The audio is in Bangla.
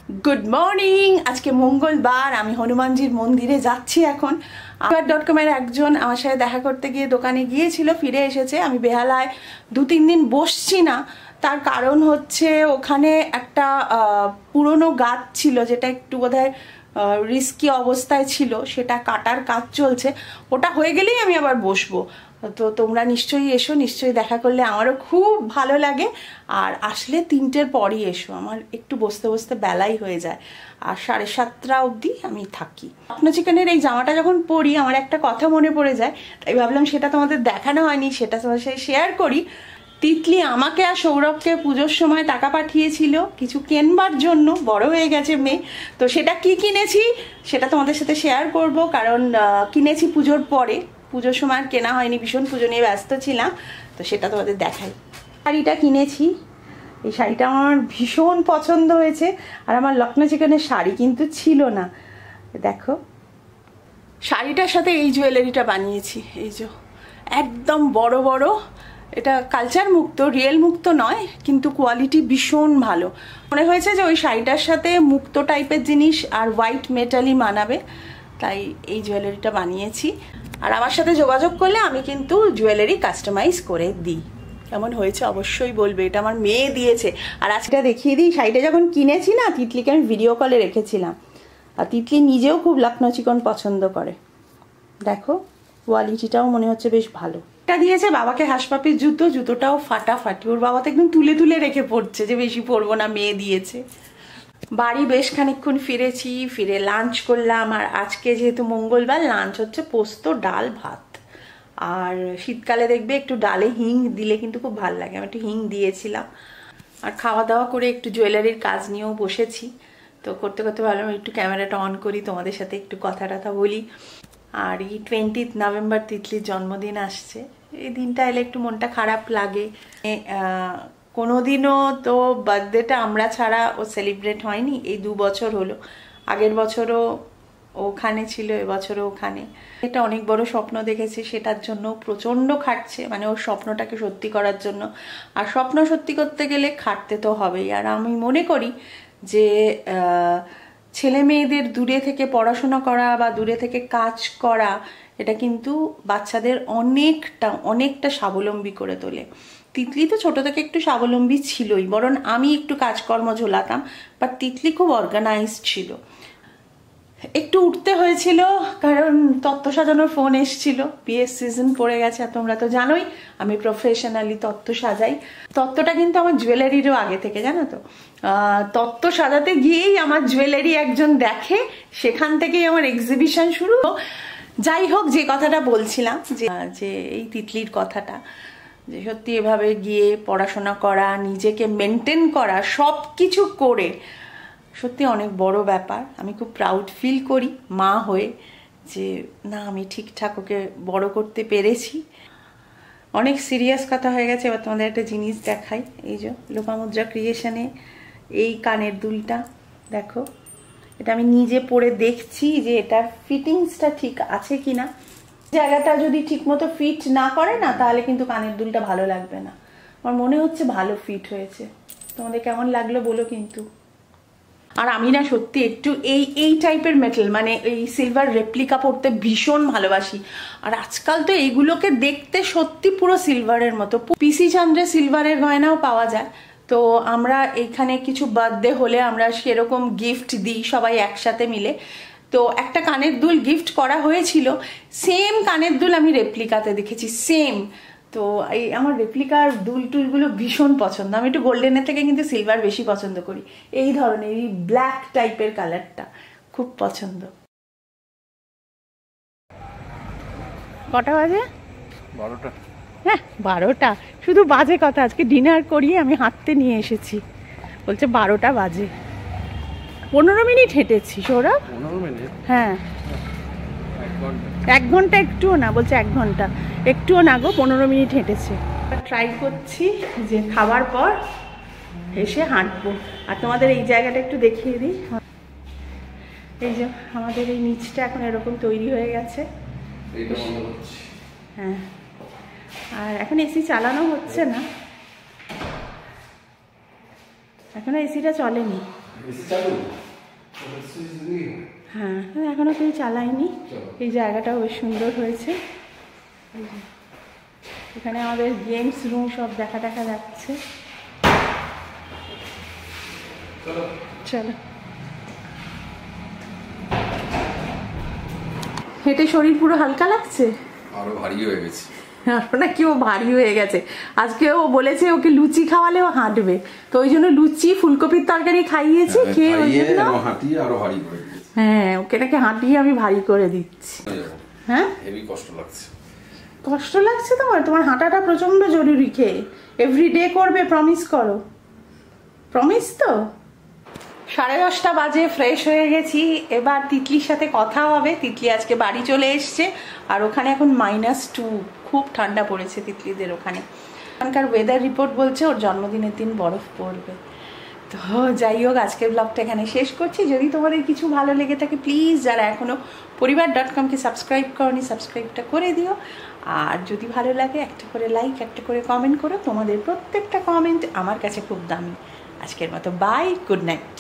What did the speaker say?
Good morning. আজকে মঙ্গলবার, আমি হনুমানজির মন্দিরে যাচ্ছি এখন। .com-এর একজন আমার সাথে দেখা করতে গিয়ে দোকানে গিয়েছিল, ফিরে এসেছে। আমি বেহালায় 2-3 দিন বসছি না, তার কারণ হচ্ছে ওখানে একটা পুরনো গাছ ছিল যেটা একটু বোধহয় রিস্কি অবস্থায় ছিল, সেটা কাটার কাজ চলছে। ওটা হয়ে গেলেই আমি আবার বসবো। তো তোমরা নিশ্চয়ই এসো, নিশ্চয়ই দেখা করলে আমারও খুব ভালো লাগে। আর আসলে 3টের পরই এসো, আমার একটু বসতে বসতে বেলাই হয়ে যায়। আর 7:30 অবধি আমি থাকি। আপনার চিকেনের এই জামাটা যখন পরি আমার একটা কথা মনে পড়ে যায়, তাই ভাবলাম সেটা তোমাদের দেখানো হয়নি, সেটা তোমার সাথে শেয়ার করি। তিতলি আমাকে আর সৌরভকে পুজোর সময় টাকা পাঠিয়েছিল কিছু কেনবার জন্য, বড় হয়ে গেছে মেয়ে। তো সেটা কি কিনেছি সেটা তোমাদের সাথে শেয়ার করব, কারণ কিনেছি পুজোর পরে, পুজোর সময় আর কেনা হয়নি, ভীষণ পুজো নিয়ে ব্যস্ত ছিলাম। তো সেটা তোমাদের দেখাই। শাড়িটা কিনেছি, এই শাড়িটা আমার ভীষণ পছন্দ হয়েছে। আর আমার লখনৌ চিকেনের শাড়ি কিন্তু ছিল না, দেখো শাড়িটার সাথে এই জুয়েলারিটা বানিয়েছি। এই যে একদম বড় বড়, এটা কালচার মুক্ত, রিয়েল মুক্ত নয়, কিন্তু কোয়ালিটি ভীষণ ভালো। মনে হয়েছে যে ওই শাড়িটার সাথে মুক্ত টাইপের জিনিস আর হোয়াইট মেটালই মানাবে, তাই এই জুয়েলারিটা বানিয়েছি। আর আমার সাথে যোগাযোগ করলে আমি কিন্তু জুয়েলারি কাস্টমাইজ করে দিই। কেমন হয়েছে অবশ্যই বলবে, এটা আমার মেয়ে দিয়েছে। আর আজকে দেখিয়ে দিই, শাড়িটা যখন কিনেছি না, তিতলিকে আমি ভিডিও কলে রেখেছিলাম। আর তিতলি নিজেও খুব লখনৌ চিকন পছন্দ করে। দেখো কোয়ালিটিটাও মনে হচ্ছে বেশ ভালো। এটা দিয়েছে বাবাকে হাঁসপাপির জুতো, জুতোটাও ফাটাফাটি। ওর বাবা তো একদম তুলে তুলে রেখে পড়ছে যে বেশি পরবো না, মেয়ে দিয়েছে। বাড়ি বেশ খানিকক্ষণ ফিরেছি, ফিরে লাঞ্চ করলাম। আর আজকে যেহেতু মঙ্গলবার, লাঞ্চ হচ্ছে পোস্ত, ডাল, ভাত। আর শীতকালে দেখবে একটু ডালে হিং দিলে কিন্তু খুব ভালো লাগে, আমি একটু হিং দিয়েছিলাম। আর খাওয়া দাওয়া করে একটু জুয়েলারির কাজ নিয়েও বসেছি। তো করতে করতে ভাবলাম একটু ক্যামেরাটা অন করি, তোমাদের সাথে একটু কথা টথা বলি। আর এই 20 নভেম্বর তিতলির জন্মদিন আসছে। এই দিনটা এলে একটু মনটা খারাপ লাগে। কোনোদিনও তো বার্থডেটা আমরা ছাড়া ও সেলিব্রেট হয়নি, এই 2 বছর হলো। আগের বছরও ওখানে ছিল, এবছরও ওখানে। এটা অনেক বড় স্বপ্ন দেখেছে, সেটার জন্য প্রচণ্ড খাটছে, মানে ওর স্বপ্নটাকে সত্যি করার জন্য। আর স্বপ্ন সত্যি করতে গেলে খাটতে তো হবেই। আর আমি মনে করি যে ছেলে মেয়েদের দূরে থেকে পড়াশোনা করা বা দূরে থেকে কাজ করা, এটা কিন্তু বাচ্চাদের অনেকটা স্বাবলম্বী করে তোলে। তিতলি তো ছোট থেকে একটু স্বাবলম্বী ছিলই, বরং আমি একটু কাজকর্ম ঝোলাতাম, বাট তিতলি খুব অর্গানাইজড ছিল। একটু উঠতে হয়েছিল, কারণ তত্ত্ব সাজানোর ফোন এসেছিল। বিয়ের সিজন পড়ে গেছে, আর তোমরা তো জানোই আমি প্রফেশনালি তত্ত্ব সাজাই। তত্ত্বটা কিন্তু আমার জুয়েলারিরও আগে থেকে, জানো তো। তত্ত্ব সাজাতে গিয়েই আমার জুয়েলারি একজন দেখে, সেখান থেকেই আমার এক্সিবিশন শুরু। যাই হোক, যে কথাটা বলছিলাম, যে এই তিতলির কথাটা, যে সত্যি এভাবে গিয়ে পড়াশোনা করা, নিজেকে মেনটেন করা, সব কিছু করে সত্যি অনেক বড় ব্যাপার। আমি খুব প্রাউড ফিল করি মা হয়ে, যে না আমি ঠিকঠাক ওকে বড় করতে পেরেছি। অনেক সিরিয়াস কথা হয়ে গেছে, এবার তোমাদের একটা জিনিস দেখাই। এই যে লোপামুদ্রা ক্রিয়েশনে এই কানের দুলটা দেখো, এটা আমি নিজে পরে দেখছি যে এটার ফিটিংসটা ঠিক আছে কিনা। জায়গাটা যদি ঠিক মতো ফিট না করে না, তাহলে কিন্তু কানের দুলটা ভালো লাগবে না। আমার মনে হচ্ছে ভালো ফিট হয়েছে, তোমাদের কেমন লাগলো বলো কিন্তু। আর আমি না সত্যি একটু এই টাইপের মেটাল, মানে এই সিলভার রেপ্লিকা পরতে ভীষণ ভালোবাসি। আর আজকাল তো এইগুলোকে দেখতে সত্যি পুরো সিলভারের মতো। পিসি চন্দ্রে সিলভারের গয়নাও পাওয়া যায়। তো আমরা এখানে কিছু বার্থডে হলে আমরা সেরকম গিফট দিই সবাই একসাথে মিলে। তো একটা কানের দুল গিফট করা হয়েছিল, সেম কানের দুল আমি রেপ্লিকাতে দেখেছি, সেম। তো এই আমার রেপ্লিকার দুল টুলগুলো ভীষণ পছন্দ। আমি একটু গোল্ডেনের থেকে কিন্তু সিলভার বেশি পছন্দ করি। এই ধরনের এই ব্ল্যাক টাইপের কালারটা খুব পছন্দ। কটা বাজে? 12টা। হ্যাঁ 12টা, শুধু বাজে কথা। আজকে ডিনার করিয়ে আমি হাঁটতে নিয়ে এসেছি, বলছে 12টা বাজে। 15 মিনিট হেঁটেছি সৌরভ। 15 মিনিট? হ্যাঁ 1 ঘন্টা একটুও না, বলছে 1 ঘন্টা একটুও না গো, 15 মিনিট হেঁটেছে। ট্রাই করছি যে খাবার পর এসে হাঁটবো। আর তোমাদের এই জায়গাটা একটু দেখিয়ে দিই। এই যে আমাদের এই নিচটা এখন এরকম তৈরি হয়ে গেছে। হ্যাঁ, আর এখন এসি চালানো হচ্ছে না, এখনো এসিটা চলেনি। হ্যাঁ, এখনো কেউ চালায়নি। এই জায়গাটাও বেশ সুন্দর হয়েছে। এখানে আমাদের গেমস রুম সব দেখা যাচ্ছে। চলো, হেঁটে শরীর পুরো হালকা লাগছে, আরো ভারী হয়ে গেছে। না কি ও ভারী হয়ে গেছে। আজকে ও বলেছে ওকে লুচি খাওয়ালে ও হাঁটবে, তো ওই জন্য লুচি ফুলকপির তরকারি খাইয়েছি, খেয়ে ওই জন্য হাঁটিয়ে আরো ভারী করে দিয়েছি। হ্যাঁ, ওকে নাকি হাঁটিয়ে আমি ভারী করে দিচ্ছি। হ্যাঁ, হেভি কষ্ট লাগছে। কষ্ট লাগছে তোমার হাঁটাটা প্রচন্ড জরুরি। খেয়ে এভরিডে করবে, প্রমিস করো। প্রমিস তো। 10:30 বাজে, ফ্রেশ হয়ে গেছি। এবার তিতলির সাথে কথা হবে। তিতলি আজকে বাড়ি চলে এসছে, আর ওখানে এখন -2, খুব ঠান্ডা পড়েছে তিতলিদের ওখানে। ওখানকার ওয়েদার রিপোর্ট বলছে ওর জন্মদিনের দিন বরফ পড়বে। তো যাই হোক, আজকের ব্লগটা এখানে শেষ করছি। যদি তোমাদের কিছু ভালো লেগে থাকে, প্লিজ যারা এখনও পরিবার.com-কে সাবস্ক্রাইব করনি, সাবস্ক্রাইবটা করে দিও। আর যদি ভালো লাগে, একটা করে লাইক, একটা করে কমেন্ট করো। তোমাদের প্রত্যেকটা কমেন্ট আমার কাছে খুব দামি। আজকের মতো বাই, গুড নাইট।